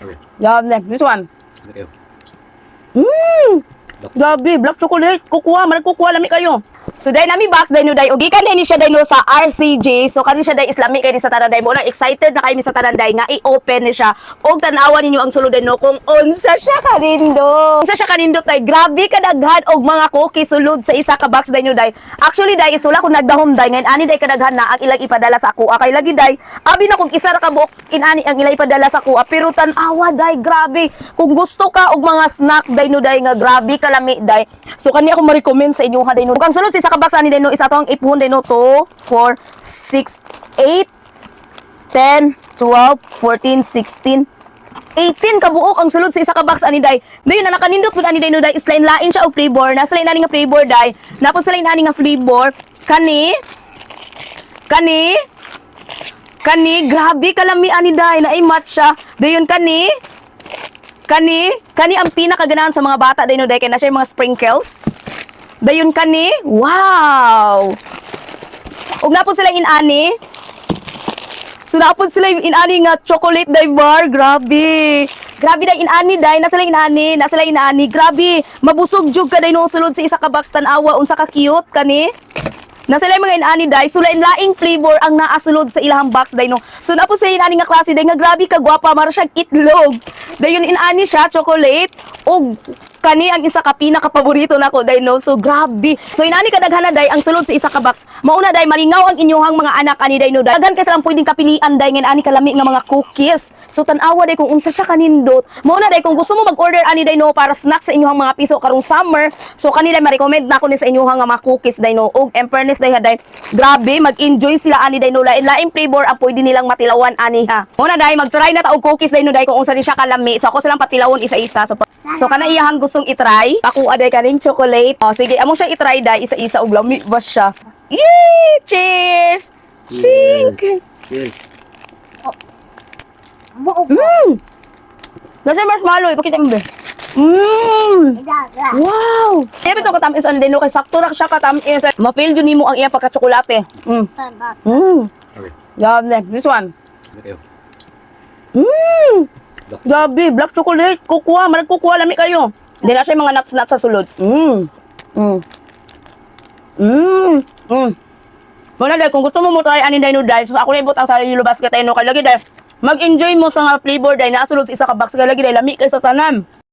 Okay. Yeah, next. This one. Okay. Grabe, black chocolate. Kukuha, kukuha lami kayo. So dahil nami box dahil no dahil ugikan ni siya dahil sa RCG. So kani siya dahil islami kay ni sa tanan dahil mo na excited na kayo ni sa tanan dahil nga i-open ni siya. Og tan-awan ninyo ang sulod no kung unsa siya kanindo. Unsa siya kanindo tay grabe kadaghan og mga cookies sulod sa isa ka box dahil no dahil. Actually dahil isula ko nagdahom dahil ngayon ani dahil kadaghan na ang ilang ipadala sa ako. Kay lagi dahil abi na kung isa ra ka buok inani ang ilang ipadala sa ako. Pero tan-awa dahil grabe. Kung gusto ka og mga snack dahil no dahil nga grabe kalami dahil. So kani ako ma-recommend sa inyo ha dahil no. Kung sulod sa isa ka box ani dahil no isa to ang ipon dahil no 2, 4, 6, 8, 10, 12, 14, 16, 18 ka buok ang sulod sa isa ka box ani day. Dayon na nakanindot pud ani day no day is lain siya og flavor. Nasa lain ani nga flavor day. Napos sa lain ani nga flavor kani grabe kalami ani day na matcha. Dayon kani ang pinakaganahan sa mga bata day no day kay na siya mga sprinkles. Dayon kani, wow. Og napos sila inani. So napod sila inani nga chocolate day bar, grabe. Grabe day inani day, nasa lang inani, grabe. Mabusog jud ka day no sulod sa isa ka box tan-awa unsa ka cute kani. Nasa lang mga inani day, so laing flavor ang naasulod sa ilahang box day no. So napod sila inani nga klase day nga grabe ka gwapa, mara siya itlog. Dayon inani siya chocolate og kani ang isa ka pinaka-paborito nako day no. So grabe. So inani kadaghan day ang sulod sa isa ka box. Mauna day malingaw ang inyong mga anak ani day no. Daghan kay lang pwedeng kapilian day ngin ani kalami nga mga cookies. So tan-awa day kung unsa siya kanindot. Mauna day kung gusto mo mag-order ani day no para snack sa inyong mga piso karong summer. So kani day ma-recommend nako ni sa inyong nga mga cookies day no. Og in fairness day haday grabe mag-enjoy sila ani day no. Lain flavor ang pwede nilang matilawan ani ha. Mauna day mag-try na ta og cookies day no day kung unsa ni siya kalami. So ako silang patilawon isa-isa. So kana iyang gustong i-try. Ako aday kaning chocolate. Oh sige, amo siya i-try day isa-isa og lami ba siya. Yay! Cheers! Chink! Cheers. Nasa marshmallow, ipakita mo ba? Wow! Kaya ito katamis ang dino kay sakto ra siya katamis. Ma-feel yun nimo ang iyang pagka-tsokolate. Okay. Yeah, next. This one. Okay. Grabe, black chocolate. Kukuha, kukuha lami kayo. Hindi na siya mga nuts sa sulod. Muna dahil, kung gusto mo try anin dahil no dahil, so ako na ibot ang sa yellow basket tayo no. Kaya lagi dahil, mag-enjoy mo sa nga flavor dahil naasulod sa isa ka box. Kaya lagi dahil, lami kayo sa tanan.